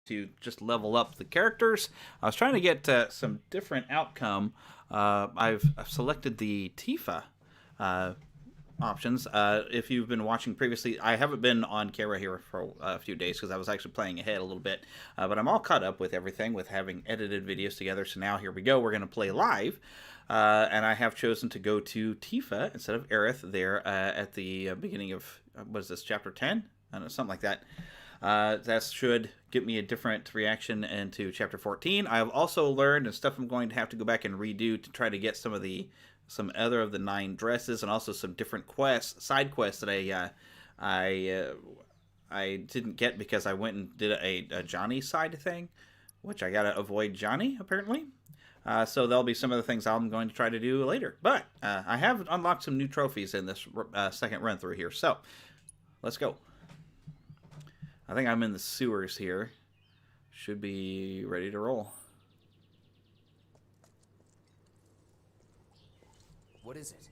to just level up the characters. I was trying to get some different outcome. I've selected the Tifa options. If you've been watching previously, I haven't been on camera here for a few days because I was actually playing ahead a little bit. But I'm all caught up with everything, with having edited videos together. So now here we go. We're going to play live. And I have chosen to go to Tifa instead of Aerith there at the beginning of, what is this, chapter 10? I don't know, something like that. That should get me a different reaction into chapter 14. I have also learned, and stuff I'm going to have to go back and redo to try to get some other of the 9 dresses, and also some different quests, side quests that I didn't get because I went and did a Johnny side thing, which I gotta avoid Johnny apparently. So there'll be some of the things I'm going to try to do later. But I have unlocked some new trophies in this second run through here. So let's go. I think I'm in the sewers here. Should be ready to roll. What is it?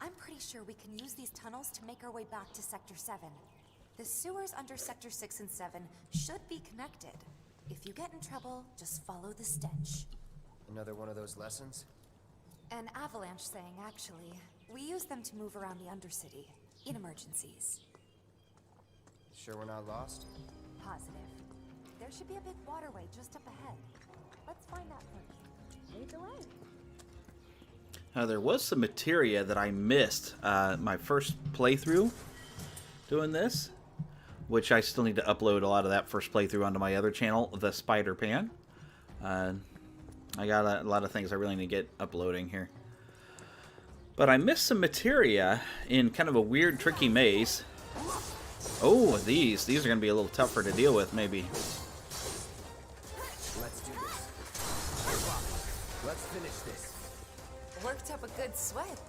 I'm pretty sure we can use these tunnels to make our way back to Sector 7. The sewers under Sector 6 and 7 should be connected. If you get in trouble, just follow the stench. Another one of those lessons? An avalanche saying, actually. We use them to move around the Undercity, in emergencies. Sure we're not lost? Positive. There should be a big waterway just up ahead. Let's find that first. Lead the way. There was some materia that I missed my first playthrough doing this, which I still need to upload a lot of that first playthrough onto my other channel, the Spider Pan. I got a lot of things I really need to get uploading here. But I missed some materia in kind of a weird, tricky maze. Oh, these are going to be a little tougher to deal with, maybe. Let's do this. Let's finish this. Worked up a good sweat.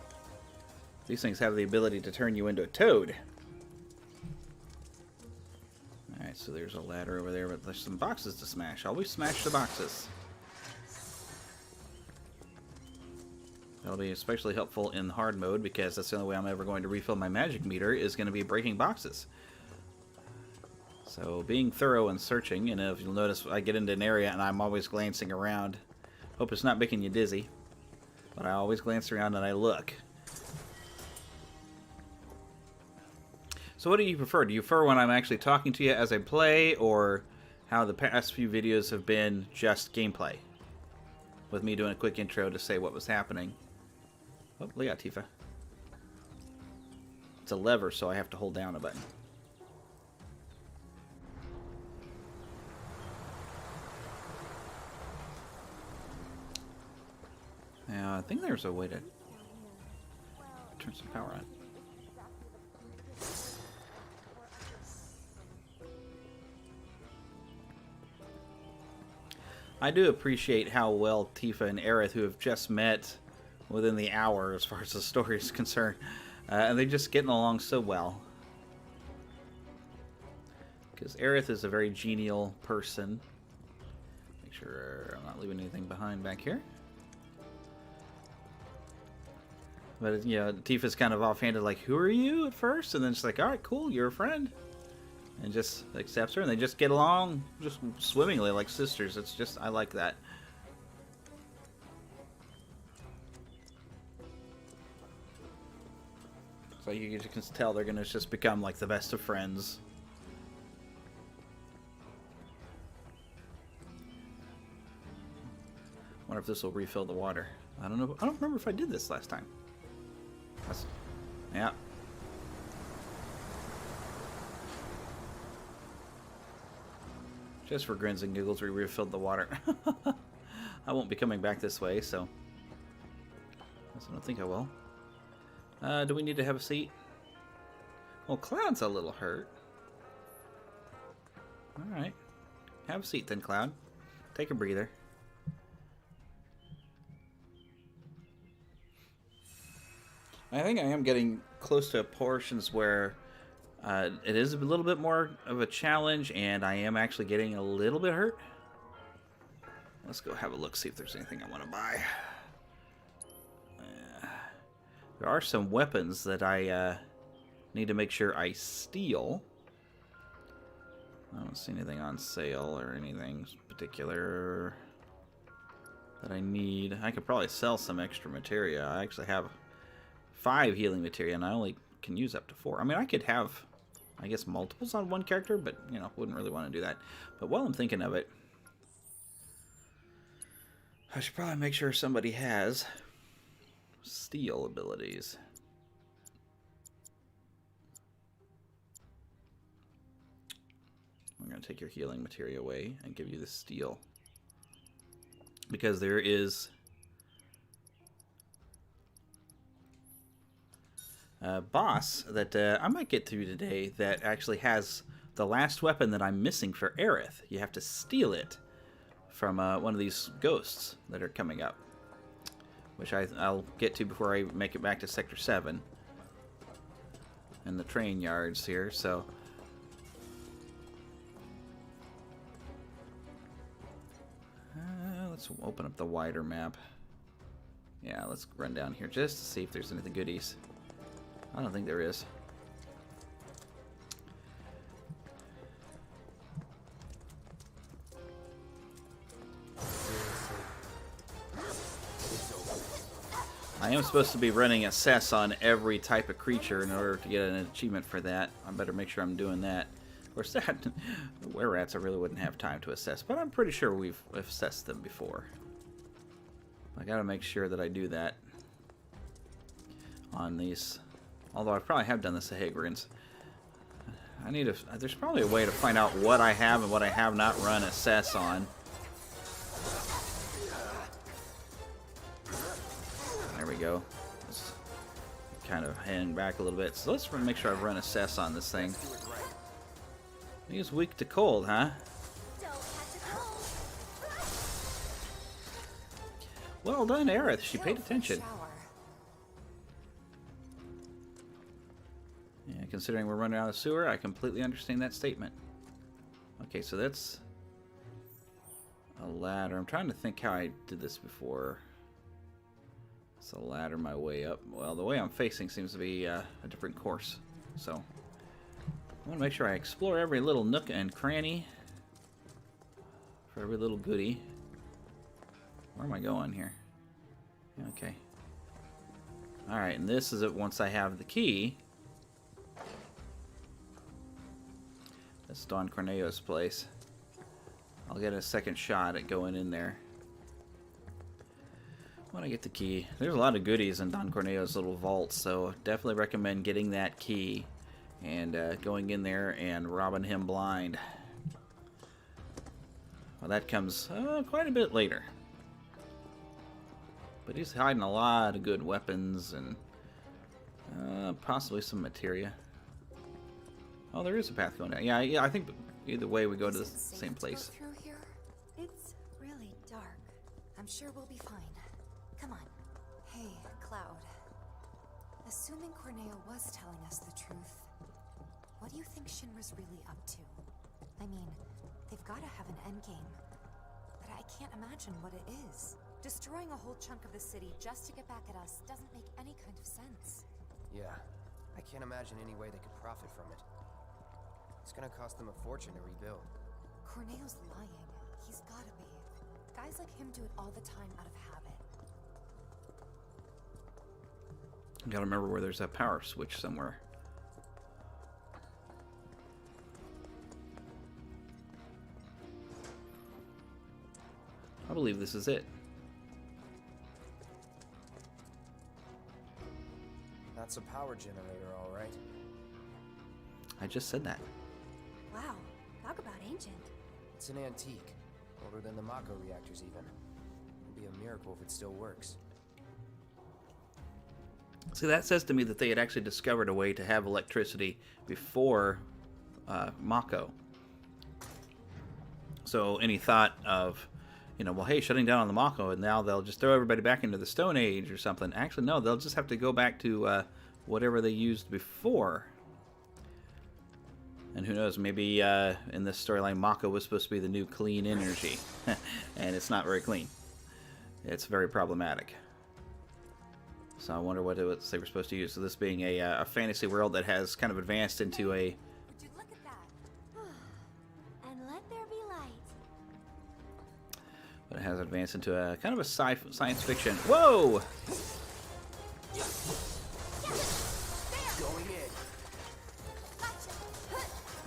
These things have the ability to turn you into a toad. Alright, so there's a ladder over there, but there's some boxes to smash. Always smash the boxes. That'll be especially helpful in hard mode, because that's the only way I'm ever going to refill my magic meter is going to be breaking boxes. So being thorough and searching, and if you'll notice I get into an area and I'm always glancing around. Hope it's not making you dizzy. But I always glance around and I look. So what do you prefer? Do you prefer when I'm actually talking to you as I play, or how the past few videos have been just gameplay? With me doing a quick intro to say what was happening. Oh, look out, Tifa. It's a lever, so I have to hold down a button. Now, I think there's a way to turn some power on. I do appreciate how well Tifa and Aerith, who have just met within the hour as far as the story is concerned, and they're just getting along so well. Because Aerith is a very genial person. Make sure I'm not leaving anything behind back here. But, you know, Tifa's kind of offhanded, like, who are you at first? And then she's like, alright, cool, you're a friend. And just accepts her, and they just get along just swimmingly like sisters. It's just, I like that. So you can tell they're going to just become like the best of friends. Wonder if this will refill the water. I don't know. I don't remember if I did this last time. Yeah. Just for grins and giggles, we refilled the water. I won't be coming back this way, so I don't think I will. Do we need to have a seat? Well, Cloud's a little hurt. Alright. Have a seat then, Cloud. Take a breather. I think I am getting close to portions where it is a little bit more of a challenge, and I am actually getting a little bit hurt. Let's go have a look, see if there's anything I want to buy. There are some weapons that I need to make sure I steal. I don't see anything on sale or anything particular that I need. I could probably sell some extra materia. I actually have 5 healing materia, and I only can use up to 4. I mean, I could have, I guess, multiples on one character, but, you know, wouldn't really want to do that. But while I'm thinking of it, I should probably make sure somebody has steel abilities. I'm going to take your healing materia away and give you the steel. Because there is a boss that I might get through today that actually has the last weapon that I'm missing for Aerith. You have to steal it from one of these ghosts that are coming up, which I'll get to before I make it back to Sector 7 and the train yards here. So let's open up the wider map. Yeah, let's run down here just to see if there's anything goodies. I don't think there is. I am supposed to be running assess on every type of creature in order to get an achievement for that. I better make sure I'm doing that. Of course, that were rats I really wouldn't have time to assess, but I'm pretty sure we've assessed them before. I gotta make sure that I do that on these. Although I probably have done the Sahagrins. I need there's probably a way to find out what I have and what I have not run assess on. There we go. Let's kind of hang back a little bit. So let's make sure I've run assess on this thing. He's weak to cold, huh? Well done, Aerith. She paid attention. Yeah, considering we're running out of sewer, I completely understand that statement. Okay, so that's a ladder. I'm trying to think how I did this before. It's a ladder my way up. Well, the way I'm facing seems to be a different course. So I want to make sure I explore every little nook and cranny for every little goodie. Where am I going here? Okay. Alright, and this is it once I have the key. That's Don Corneo's place. I'll get a second shot at going in there when I get the key. There's a lot of goodies in Don Corneo's little vault, so definitely recommend getting that key and going in there and robbing him blind. Well, that comes quite a bit later. But he's hiding a lot of good weapons and possibly some materia. Oh, there is a path going down. Yeah, I think either way we go to the same place. Through here? It's really dark. I'm sure we'll be fine. Come on. Hey, Cloud. Assuming Corneo was telling us the truth, what do you think Shinra's really up to? I mean, they've got to have an endgame, but I can't imagine what it is. Destroying a whole chunk of the city just to get back at us doesn't make any kind of sense. Yeah, I can't imagine any way they could profit from it. It's gonna cost them a fortune to rebuild. Corneo's lying. He's gotta be. Guys like him do it all the time out of habit. You gotta remember where there's a power switch somewhere. I believe this is it. That's a power generator, all right. I just said that. Wow, talk about ancient. It's an antique, older than the Mako reactors even. It'd be a miracle if it still works. See, that says to me that they had actually discovered a way to have electricity before Mako. So any thought of, you know, well, hey, shutting down on the Mako, and now they'll just throw everybody back into the Stone Age or something. Actually, no, they'll just have to go back to whatever they used before. And who knows, maybe in this storyline, Mako was supposed to be the new clean energy. And it's not very clean. It's very problematic. So I wonder what they were supposed to use. So this being a fantasy world that has kind of advanced into a... Would you look at that? But it has advanced into a kind of a science fiction. Whoa! Going in.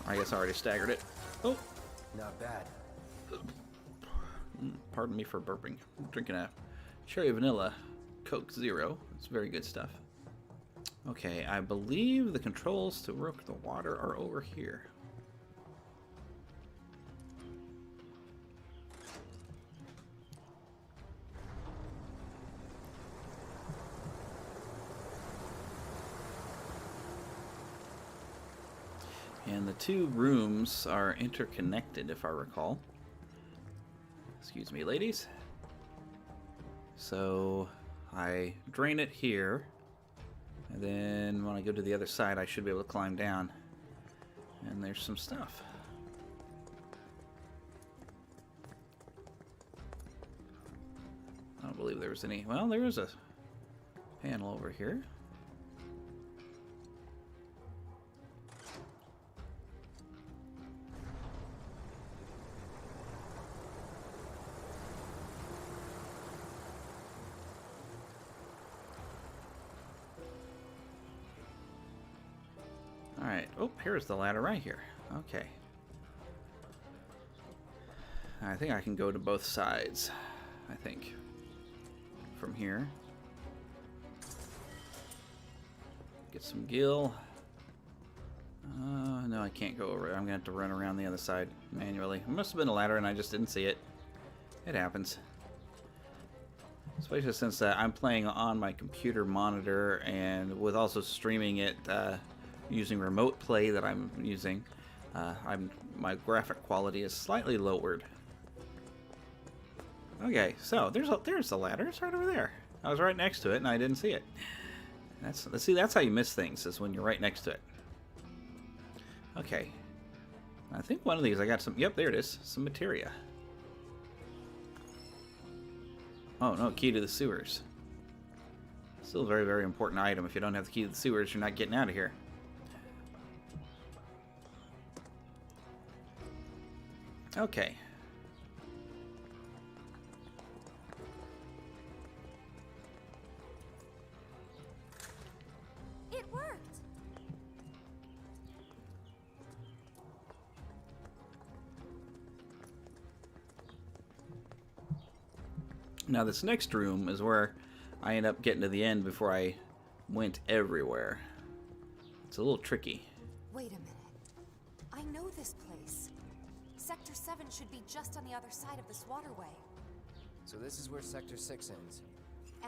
I guess I already staggered it. Oh, Not bad. pardon me for burping. I'm drinking a cherry vanilla Coke Zero. It's very good stuff. Okay, I believe the controls to work the water are over here. And the two rooms are interconnected, if I recall. Excuse me, ladies. So I drain it here, and then when I go to the other side, I should be able to climb down. And there's some stuff. I don't believe there was any. Well, there is a panel over here. Alright, oh, here's the ladder right here. Okay. I think I can go to both sides, I think, from here. Get some gil. No, I can't go over it. I'm going to have to run around the other side manually. It must have been a ladder and I just didn't see it. It happens. Especially since I'm playing on my computer monitor and with also streaming it using remote play that I'm using. My graphic quality is slightly lowered. Okay, so there's the ladder. It's right over there. I was right next to it and I didn't see it. That's how you miss things, is when you're right next to it. Okay. I think one of these I got some. Yep, there it is. Some materia. Oh no, key to the sewers. Still a very, very important item. If you don't have the key to the sewers, you're not getting out of here. Okay. It worked. Now this next room is where I end up getting to the end before I went everywhere. It's a little tricky. Wait a minute. I know this place. Sector 7 should be just on the other side of this waterway. So this is where Sector 6 ends.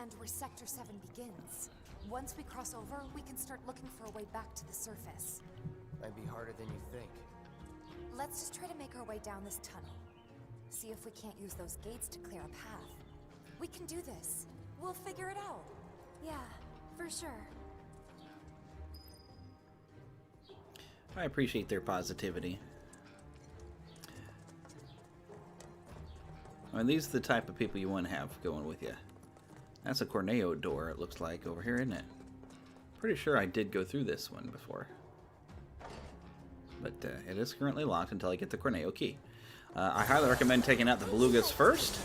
And where Sector 7 begins. Once we cross over, we can start looking for a way back to the surface. Might be harder than you think. Let's just try to make our way down this tunnel. See if we can't use those gates to clear a path. We can do this. We'll figure it out. Yeah, for sure. I appreciate their positivity. I mean, these are the type of people you want to have going with you. That's a Corneo door, it looks like, over here, isn't it? Pretty sure I did go through this one before. But it is currently locked until I get the Corneo key. I highly recommend taking out the belugas first.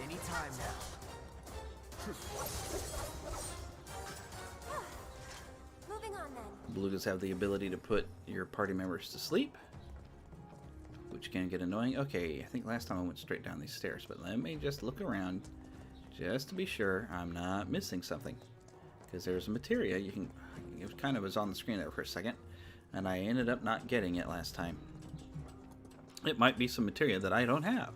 Anytime now. Moving on then. Belugas have the ability to put your party members to sleep, which can get annoying. Okay, I think last time I went straight down these stairs, but let me just look around just to be sure I'm not missing something. Because there's a materia you can... It kind of was on the screen there for a second, and I ended up not getting it last time. It might be some materia that I don't have.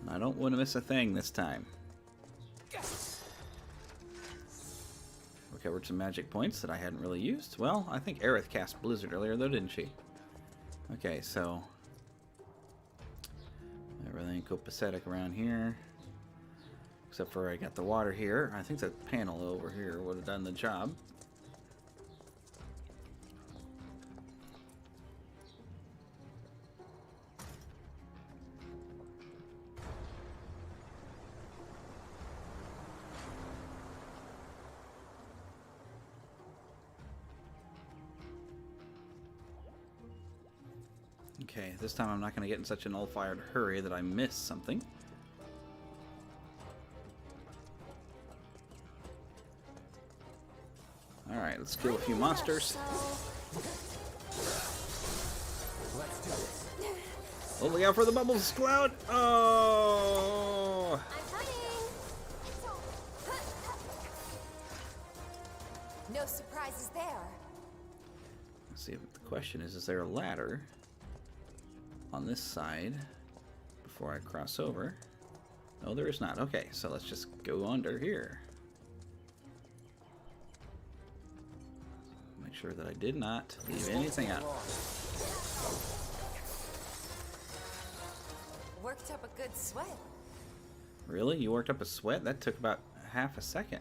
And I don't want to miss a thing this time. Recovered some magic points that I hadn't really used. Well, I think Aerith cast Blizzard earlier though, didn't she? Okay, so everything copacetic around here. Except for I got the water here. I think the panel over here would have done the job. Okay, this time I'm not going to get in such an all-fired hurry that I miss something. Alright, let's kill a few monsters. Oh, look out for the bubbles, Cloud! Oh! I'm coming. No surprises there. Let's see, the question is there a ladder on this side before I cross over? No, there is not. Okay, so let's just go under here. Make sure that I did not leave anything out. Worked up a good sweat. Really? You worked up a sweat? That took about half a second.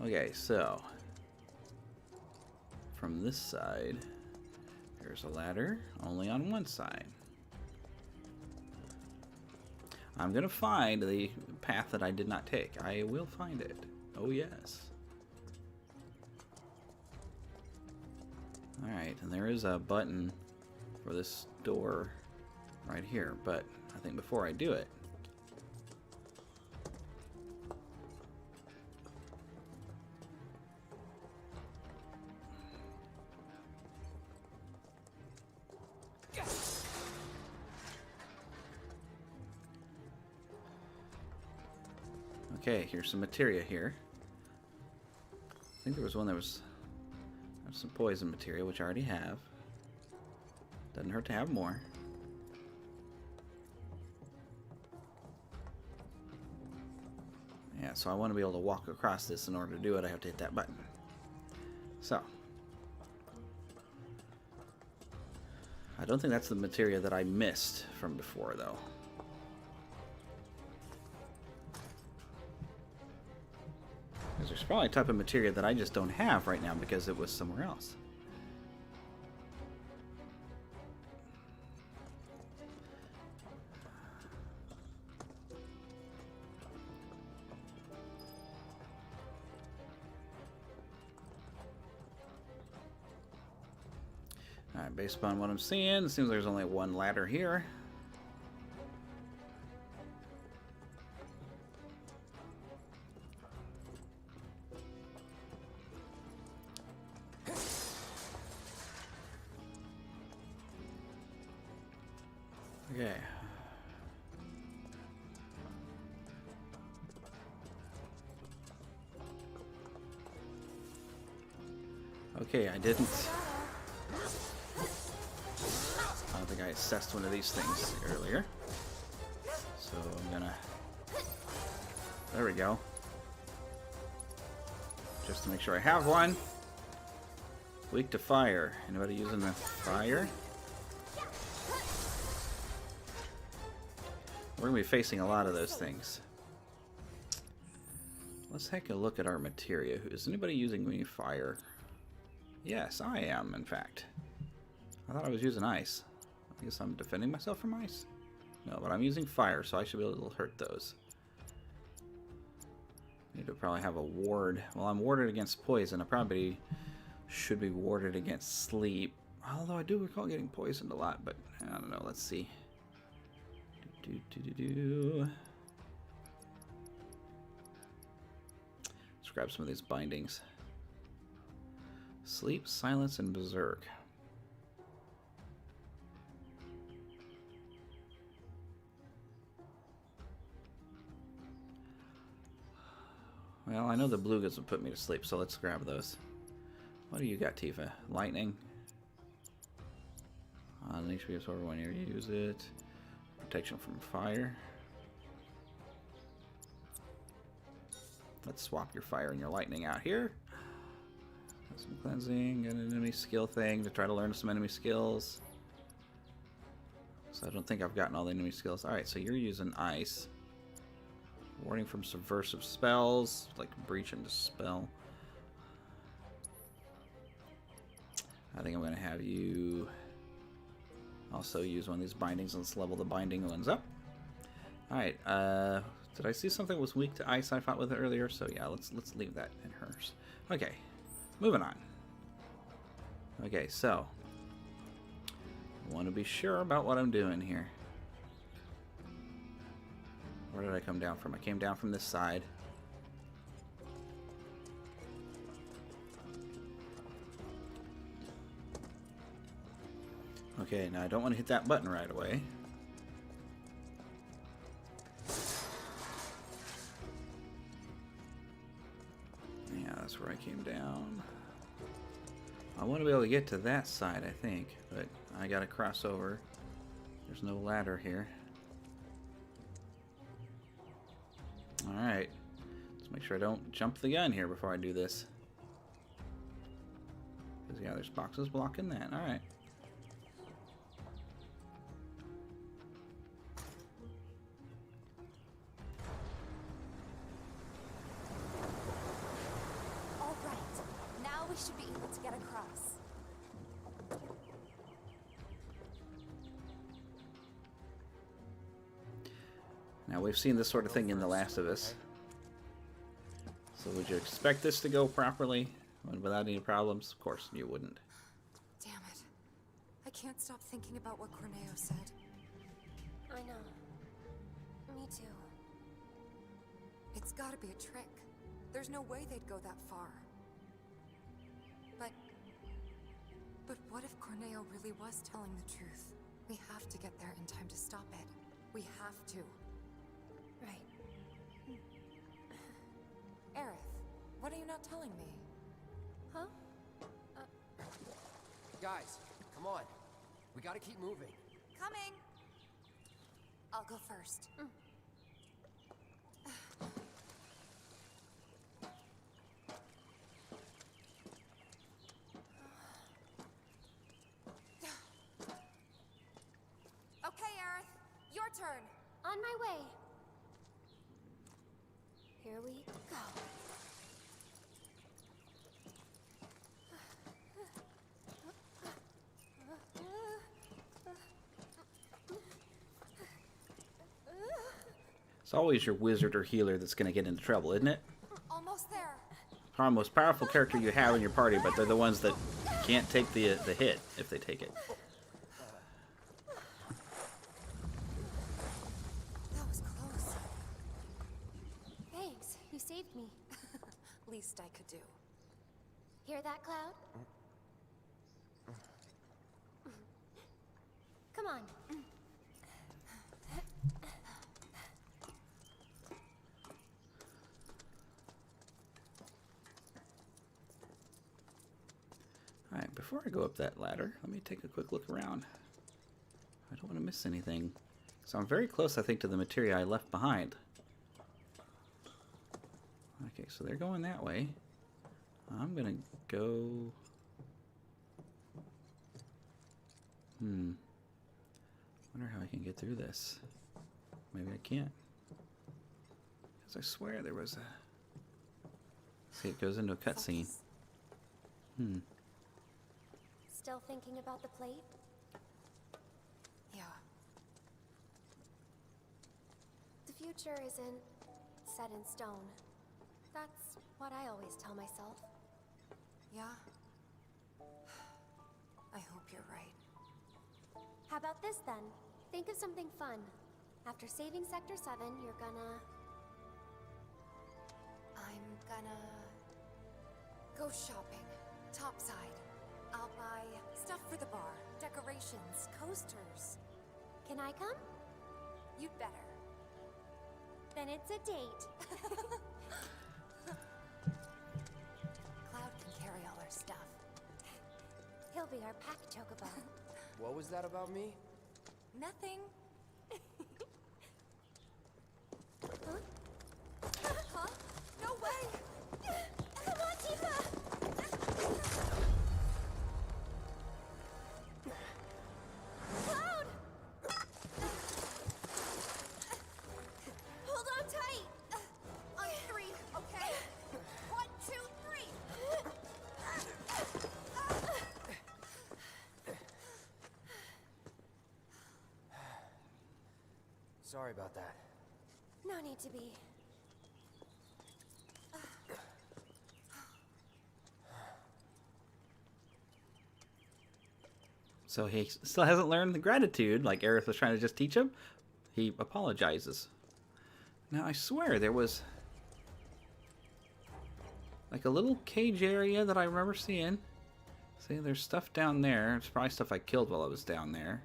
Okay, so from this side, there's a ladder only on one side. I'm gonna find the path that I did not take. I will find it. Oh yes. Alright, and there is a button for this door right here, but I think before I do it, okay, here's some materia here. I think there was one that was some poison material, which I already have. Doesn't hurt to have more. Yeah, so I want to be able to walk across this. In order to do it, I have to hit that button. So, I don't think that's the materia that I missed from before, though. Because there's probably a type of materia that I just don't have right now because it was somewhere else. Alright, based upon what I'm seeing, it seems there's only one ladder here. Okay. Okay, I didn't. I don't think I assessed one of these things earlier. So I'm gonna. There we go. Just to make sure I have one. Weak to fire. Anybody using the fire? We're going to be facing a lot of those things. Let's take a look at our materia. Is anybody using any fire? Yes, I am, in fact. I thought I was using ice. I guess I'm defending myself from ice? No, but I'm using fire, so I should be able to hurt those. Need to probably have a ward. Well, I'm warded against poison. I probably should be warded against sleep. Although I do recall getting poisoned a lot, but I don't know. Let's see. Let's grab some of these bindings. Sleep, silence, and berserk. Well, I know the blue goods will put me to sleep, so let's grab those. What do you got, Tifa? Lightning. On HP absorber when you use it. Protection from fire. Let's swap your fire and your lightning out here. Got some cleansing, got an enemy skill thing to try to learn some enemy skills. So I don't think I've gotten all the enemy skills. Alright, so you're using ice. Warning from subversive spells, like breach and dispel. I think I'm going to have you also use one of these bindings. Let's level the binding ones up. Alright, did I see something was weak to ice I fought with it earlier? So yeah, let's leave that in hers. Okay, moving on. Okay, so want to be sure about what I'm doing here. Where did I come down from? I came down from this side. Okay, now I don't want to hit that button right away. Yeah, that's where I came down. I want to be able to get to that side, I think, but I gotta cross over. There's no ladder here. Alright. Let's make sure I don't jump the gun here before I do this. Because, yeah, there's boxes blocking that. Alright. We should be able to get across. Now, we've seen this sort of thing in The Last of Us. So would you expect this to go properly without any problems? Of course you wouldn't. Damn it. I can't stop thinking about what Corneo said. I know. Me too. It's gotta be a trick. There's no way they'd go that far. But what if Corneo really was telling the truth? We have to get there in time to stop it. We have to. Right. Aerith, what are you not telling me? Huh? Guys, come on. We gotta keep moving. Coming! I'll go first. Okay, Aerith, your turn. On my way. Here we go. It's always your wizard or healer that's going to get into trouble, isn't it? Almost there. Probably the most powerful character you have in your party, but they're the ones that can't take the hit if they take it. That was close. Thanks, you saved me. Least I could do. Hear that, Cloud? Come on. Alright, before I go up that ladder, let me take a quick look around. I don't want to miss anything. So I'm very close, I think, to the materia I left behind. Okay, so they're going that way. I'm gonna go... Wonder how I can get through this. Maybe I can't. Because I swear there was a... See, it goes into a cutscene. Still thinking about the plate? Yeah. The future isn't set in stone. That's what I always tell myself. Yeah? I hope you're right. How about this then? Think of something fun. After saving Sector 7, you're gonna... I'm gonna... go shopping. Topside. I'll buy stuff for the bar. Decorations. Coasters. Can I come? You'd better. Then it's a date. Cloud can carry all our stuff. He'll be our pack chocobo. What was that about me? Nothing. Huh? Huh? No way! Come on, Tifa! Cloud! Hold on tight! On three, okay? 1, 2, 3! Sorry about that. No need to be. So he still hasn't learned the gratitude, like Aerith was trying to just teach him. He apologizes. Now, I swear there was like a little cage area that I remember seeing. See, there's stuff down there. It's probably stuff I killed while I was down there.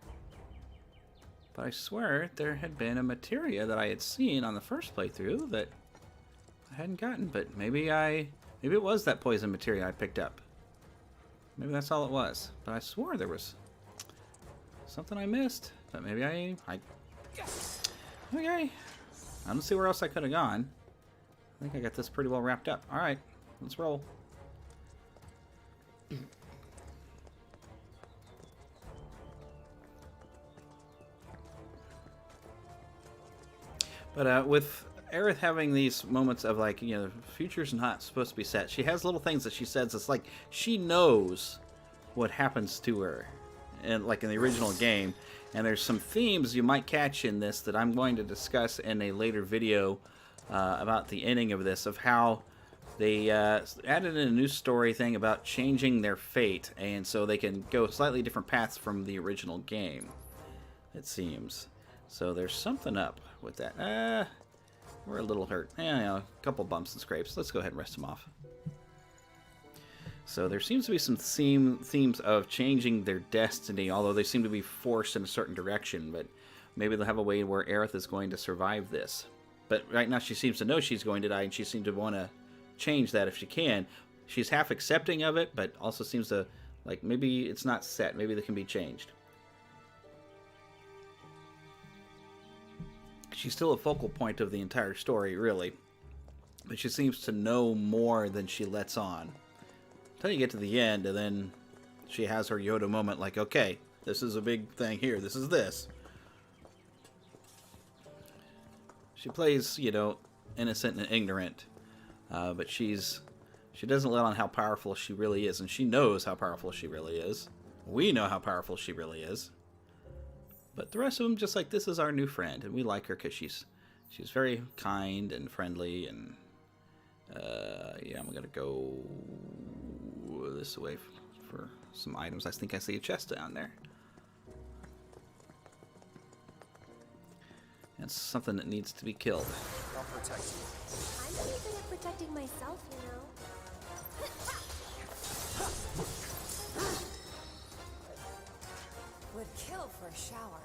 But I swear there had been a materia that I had seen on the first playthrough that I hadn't gotten. But maybe it was that poison materia I picked up. Maybe that's all it was. But I swore there was something I missed. But maybe I okay. I don't see where else I could have gone. I think I got this pretty well wrapped up. Alright, let's roll. But with Aerith having these moments of like, you know, the future's not supposed to be set. She has little things that she says. It's like she knows what happens to her, and like in the original game. And there's some themes you might catch in this that I'm going to discuss in a later video about the ending of this, of how they added in a new story thing about changing their fate, and so they can go slightly different paths from the original game, it seems. So there's something up with that. We're a little hurt. Yeah, you know, a couple bumps and scrapes. Let's go ahead and rest them off. So there seems to be some themes of changing their destiny, although they seem to be forced in a certain direction. But maybe they'll have a way where Aerith is going to survive this. But right now she seems to know she's going to die, and she seems to want to change that if she can. She's half accepting of it, but also seems to, like, maybe it's not set. Maybe they can be changed. She's still a focal point of the entire story, really. But she seems to know more than she lets on. Until you get to the end, and then she has her Yoda moment, like, okay, this is a big thing here. This is this. She plays, you know, innocent and ignorant. But she doesn't let on how powerful she really is. And she knows how powerful she really is. We know how powerful she really is. But the rest of them, just like, this is our new friend, and we like her because she's very kind and friendly, and yeah, I'm gonna go this way for some items. I think I see a chest down there. It's something that needs to be killed. I'll protect you. I'm pretty good at protecting myself, you know. Would kill for a shower.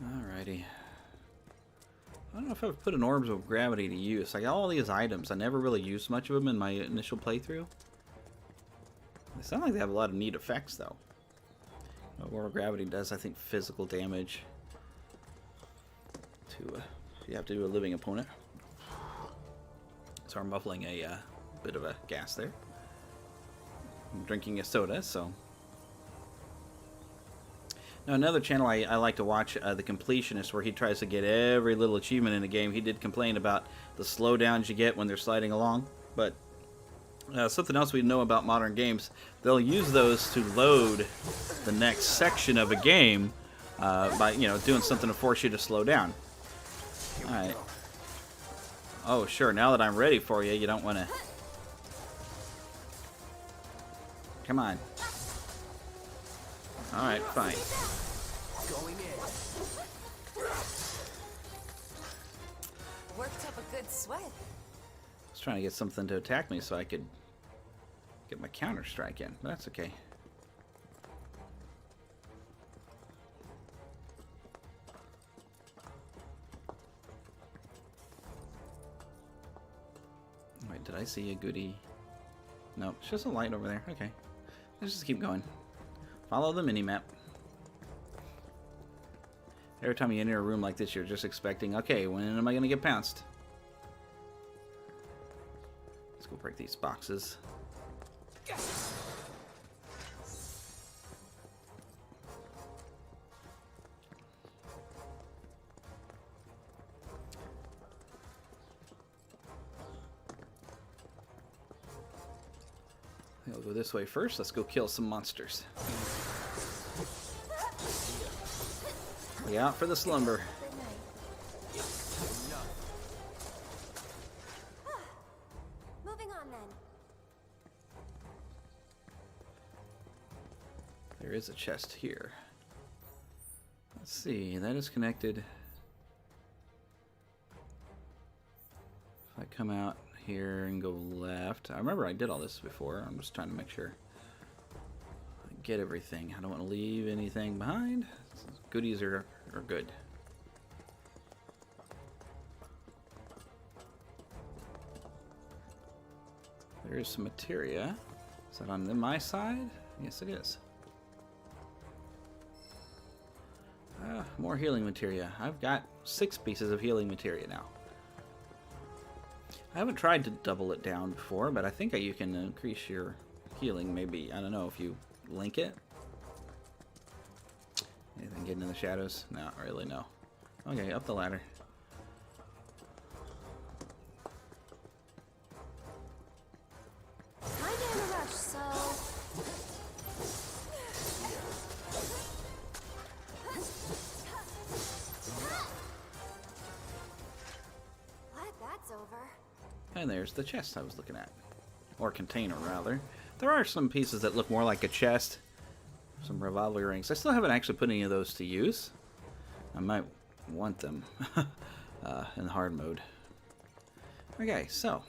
Alrighty. I don't know if I've put an Orbs of Gravity to use. I got all these items. I never really used much of them in my initial playthrough. They sound like they have a lot of neat effects, though. Orb of Gravity does, I think, physical damage to if you have to do a living opponent. So I'm muffling a bit of a gas there. I'm drinking a soda, so... Now, another channel I like to watch, The Completionist, where he tries to get every little achievement in the game. He did complain about the slowdowns you get when they're sliding along. But something else we know about modern games, they'll use those to load the next section of a game by, you know, doing something to force you to slow down. Alright. Oh, sure, now that I'm ready for you, you don't want to... Come on. Alright, fine. Going in. Worked up a good sweat. I was trying to get something to attack me so I could get my counter strike in. But that's okay. Wait, did I see a goodie? No, it's just a light over there. Okay. Let's just keep going. Follow the mini-map. Every time you enter a room like this, you're just expecting, okay, when am I going to get pounced? Let's go break these boxes. I'll go this way first. Let's go kill some monsters. We out for the slumber. then. There is a chest here. Let's see, that is connected. If I come out here and go left, I remember I did all this before. I'm just trying to make sure I get everything. I don't want to leave anything behind. Goodies are good. There is some materia. Is that on my side? Yes, it is. More healing materia. I've got 6 pieces of healing materia now. I haven't tried to double it down before, but I think you can increase your healing. Maybe, I don't know, if you link it. Anything getting in the shadows? Not really, no. Okay, up the ladder. Kinda in a rush, so... Glad that's over. And there's the chest I was looking at. Or container, rather. There are some pieces that look more like a chest. Some revolver rings. I still haven't actually put any of those to use. I might want them in hard mode. Okay, so.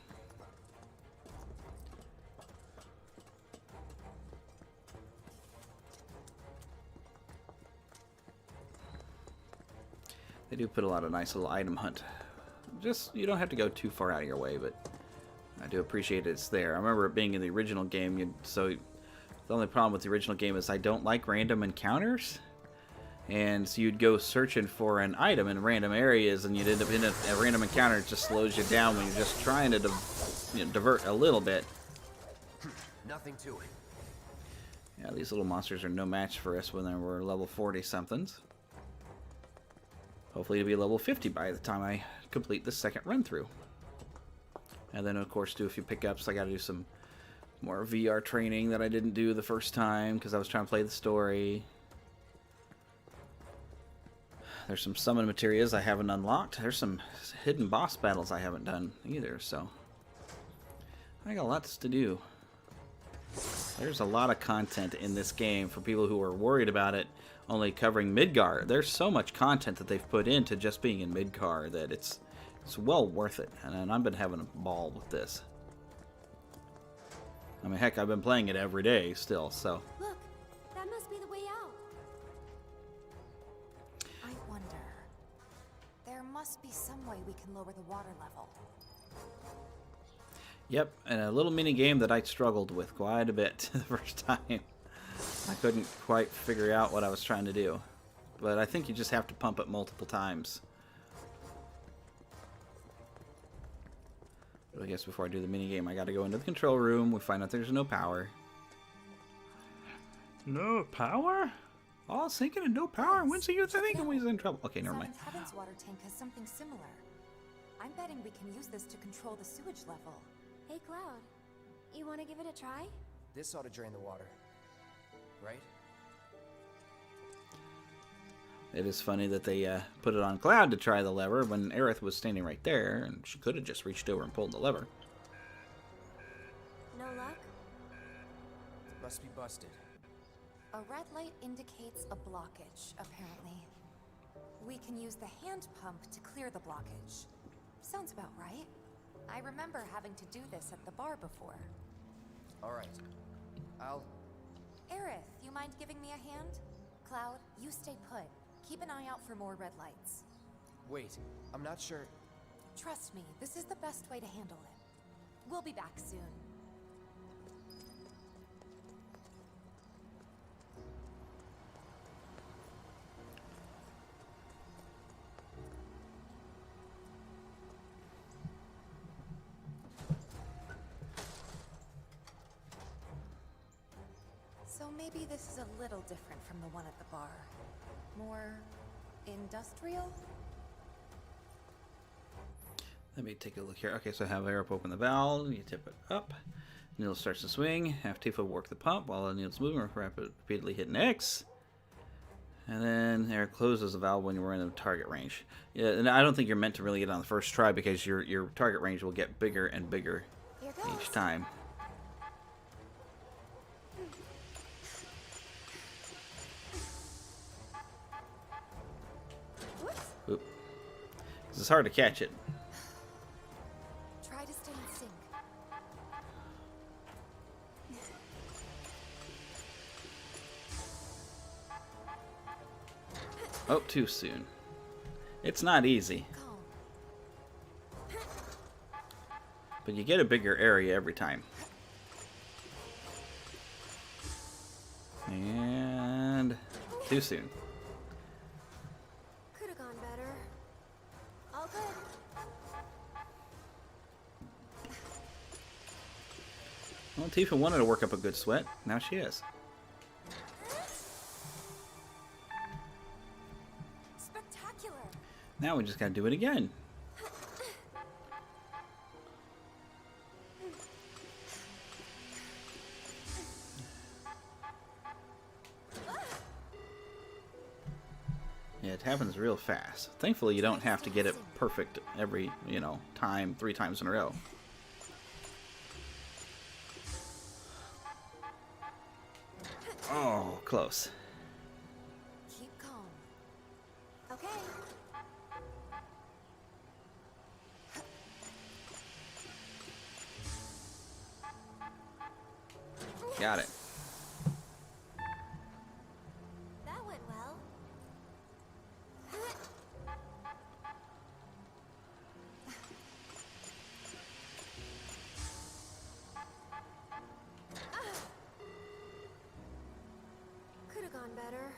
They do put a lot of nice little item hunt. Just, you don't have to go too far out of your way, but I do appreciate it's there. I remember it being in the original game, so the only problem with the original game is I don't like random encounters. And so you'd go searching for an item in random areas, and you'd end up in a random encounter that just slows you down when you're just trying to divert a little bit. Nothing to it. Yeah, these little monsters are no match for us when they were level 40-somethings. Hopefully it'll be level 50 by the time I complete the second run-through. And then, of course, do a few pickups. I got to do some more VR training that I didn't do the first time because I was trying to play the story. There's some summon materials I haven't unlocked. There's some hidden boss battles I haven't done either, so I got lots to do. There's a lot of content in this game for people who are worried about it only covering Midgar. There's so much content that they've put into just being in Midgar that it's well worth it, and I've been having a ball with this. I mean, heck, I've been playing it every day still, so. Look, that must be the way out. I wonder. There must be some way we can lower the water level. Yep, and a little mini game that I struggled with quite a bit the first time. I couldn't quite figure out what I was trying to do. But I think you just have to pump it multiple times. But I guess before I do the mini game, I got to go into the control room. We find out there's no power. No power? Oh, I was thinking of no power. When's the youth thinking we was in trouble? Okay, never mind. Seventh Heaven's water tank has something similar. I'm betting we can use this to control the sewage level. Hey, Cloud. You want to give it a try? This ought to drain the water. Right? It is funny that they put it on Cloud to try the lever when Aerith was standing right there, and she could have just reached over and pulled the lever. No luck? Must be busted. A red light indicates a blockage, apparently. We can use the hand pump to clear the blockage. Sounds about right. I remember having to do this at the bar before. All right. I'll... Aerith, you mind giving me a hand? Cloud, you stay put. Keep an eye out for more red lights. Wait, I'm not sure... Trust me, this is the best way to handle it. We'll be back soon. So maybe this is a little different from the one at the bar. More industrial? Let me take a look here. Okay, so have Aerith open the valve. You tip it up. Needle starts to swing. Have Tifa work the pump while the needle's moving. Repeatedly hitting X. And then Aerith closes the valve when you're in the target range. Yeah, and I don't think you're meant to really get on the first try because your target range will get bigger and bigger Here goes. each time. Whoops. Oop. 'Cause it's hard to catch it. Try to stay in sync. Oh, too soon. It's not easy, Calm. but you get a bigger area every time. And too soon. Could have gone better. All good. Well, Tifa wanted to work up a good sweat. Now she is. Spectacular. Now we just gotta do it again. Yeah, it happens real fast. Thankfully, you don't have to get it perfect every, time, 3 times in a row. Oh, close. Keep calm. Okay. Got it. That went well. Could have gone better.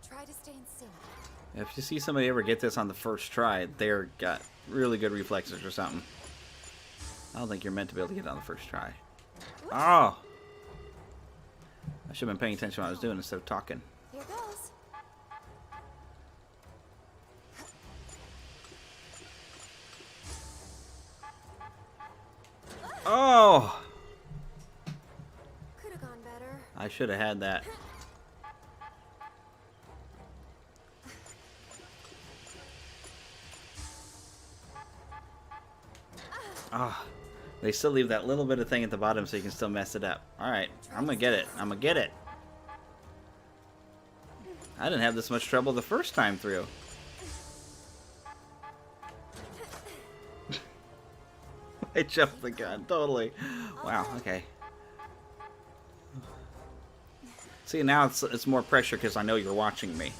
Try to stay in sync. If you see somebody ever get this on the first try, they're got really good reflexes or something. I don't think you're meant to be able to get it on the first try. Oh! I should have been paying attention to what I was doing instead of talking. Here goes. Oh! Could have gone better. I should have had that. Ah, they still leave that little bit of thing at the bottom so you can still mess it up. Alright, I'm gonna get it. I'm gonna get it. I didn't have this much trouble the first time through. I jumped the gun, totally. Wow, okay. See, now it's more pressure because I know you're watching me.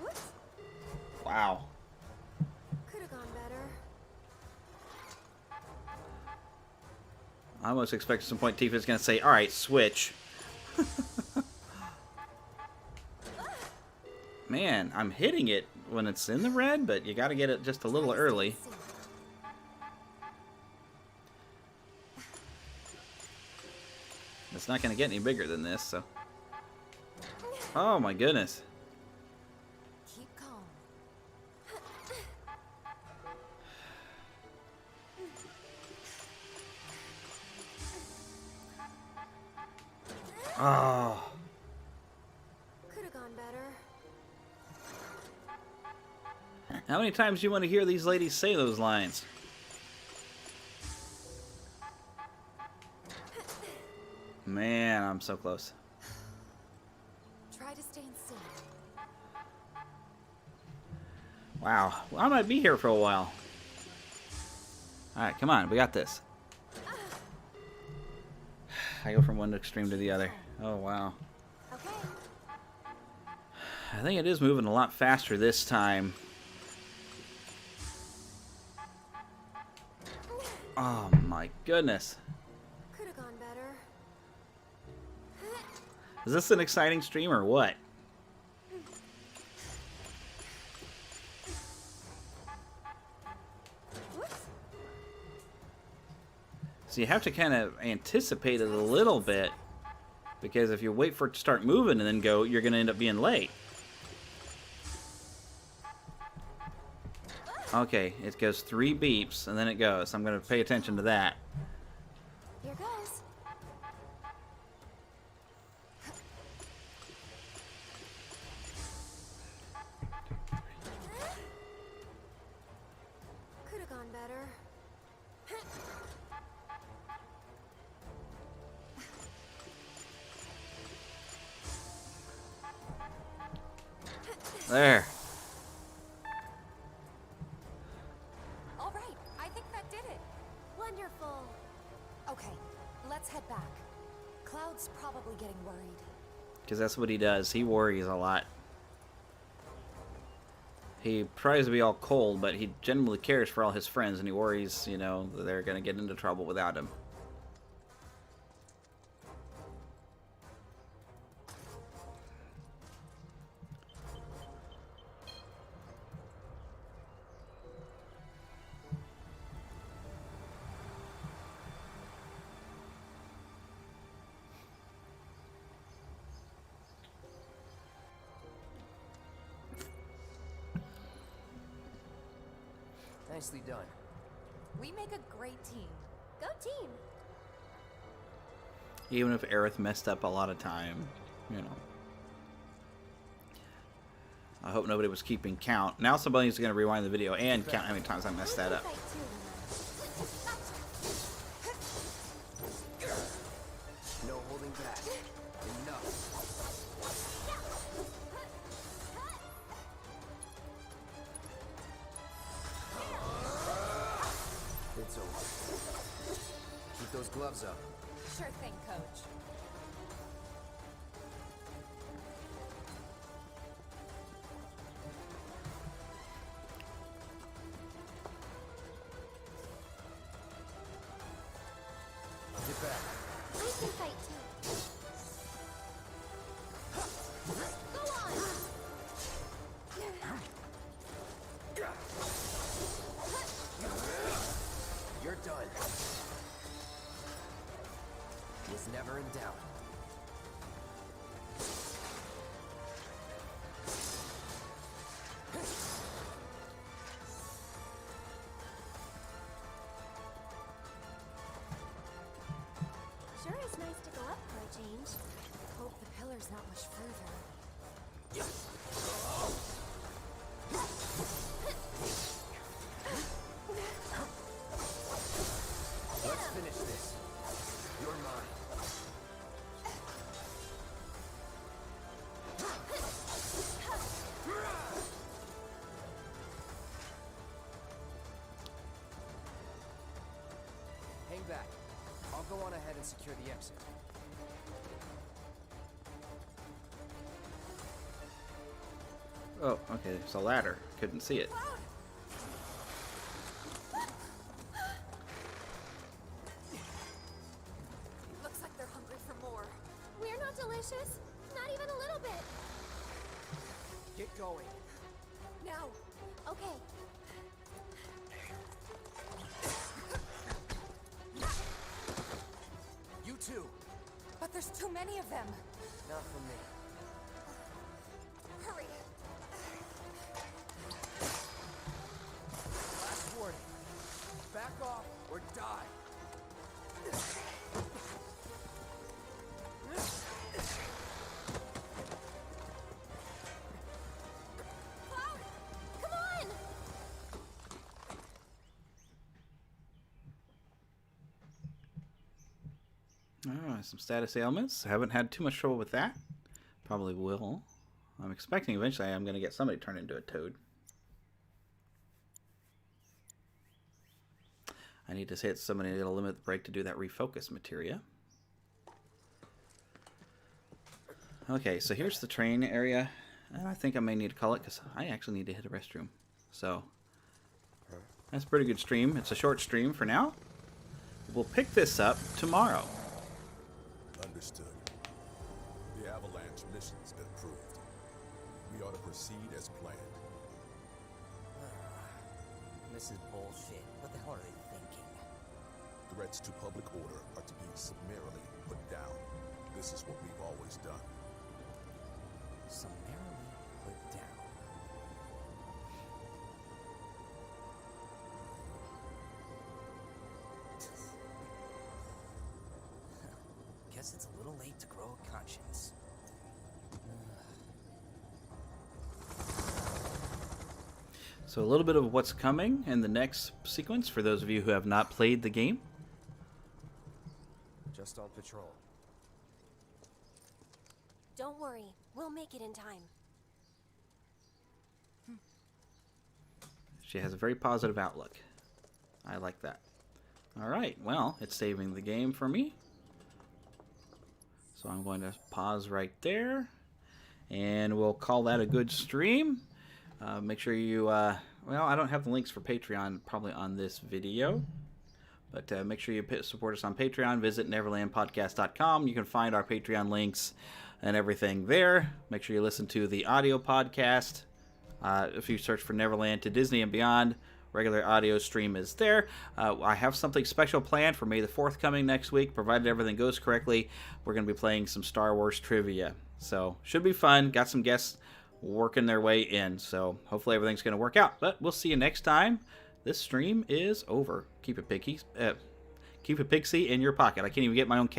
Whoops. Wow. Could have gone better. I almost expect at some point Tifa's gonna say, alright, switch. Man, I'm hitting it when it's in the red, but you gotta get it just a little early. Sync. It's not gonna get any bigger than this, so. Oh my goodness. Keep calm. Oh. Could have gone better. How many times do you want to hear these ladies say those lines? Man, I'm so close. Try to stay in sync. Wow. Well, I might be here for a while. Alright, come on. We got this. I go from one extreme to the other. Oh, wow. Okay. I think it is moving a lot faster this time. Oh, my goodness. Could have gone better. Is this an exciting stream or what? Whoops. So you have to kind of anticipate it a little bit, because if you wait for it to start moving and then go, you're going to end up being late. Okay, it goes 3 beeps and then it goes. I'm going to pay attention to that. Here Here goes. Could have gone better. There. All right, I think that did it. Wonderful. Okay, let's head back. Cloud's probably getting worried. Because that's what he does. He worries a lot. He tries to be all cold, but he genuinely cares for all his friends, and he worries, you know, that they're going to get into trouble without him. Nicely done. We make a great team. Go team. Even if Aerith messed up a lot of time, you know. I hope nobody was keeping count. Now somebody's going to rewind the video and count how many times I messed that up. No holding back. Enough. It's over. Keep those gloves up. Sure thing, Coach. Get back. We can fight too. Go on. You're done. Was never in doubt. Sure is nice to go up for a change. Hope the pillar's not much further. Let's finish this. You're mine. Hang back. I'll go on ahead and secure the exit. Oh, okay, it's a ladder. Couldn't see it. Looks like they're hungry for more. We're not delicious. Not even a little bit. Get going. Now, Okay. You too. but there's too many of them. Not for me. Hurry. Last warning. Back off or die. Cloud! Come on! Some status ailments. Haven't had too much trouble with that. Probably will. I'm expecting eventually I'm going to get somebody turned into a toad. I need to hit somebody to limit the break to do that refocus materia. Okay, so here's the train area. And I think I may need to call it because I actually need to hit a restroom. So that's a pretty good stream. It's a short stream for now. We'll pick this up tomorrow. Understood. The Avalanche mission's been approved. We ought to proceed as planned. This is bullshit. What the hell are they thinking? Threats to public order are to be summarily put down. This is what we've always done. Summarily put down. Guess it's a little late to grow a conscience. So a little bit of what's coming in the next sequence for those of you who have not played the game. Just on patrol. Don't worry, we'll make it in time. She has a very positive outlook. I like that. Alright, well, it's saving the game for me. So I'm going to pause right there. And we'll call that a good stream. Make sure you, well, I don't have the links for Patreon probably on this video. But make sure you support us on Patreon. Visit neverlandpodcast.com. You can find our Patreon links and everything there. Make sure you listen to the audio podcast. If you search for Neverland to Disney and Beyond, regular audio stream is there. I have something special planned for May the 4th coming next week. Provided everything goes correctly, we're going to be playing some Star Wars trivia. So, should be fun. Got some guests working their way in. So, hopefully everything's going to work out. But we'll see you next time. This stream is over. Keep it pixie in your pocket. I can't even get my own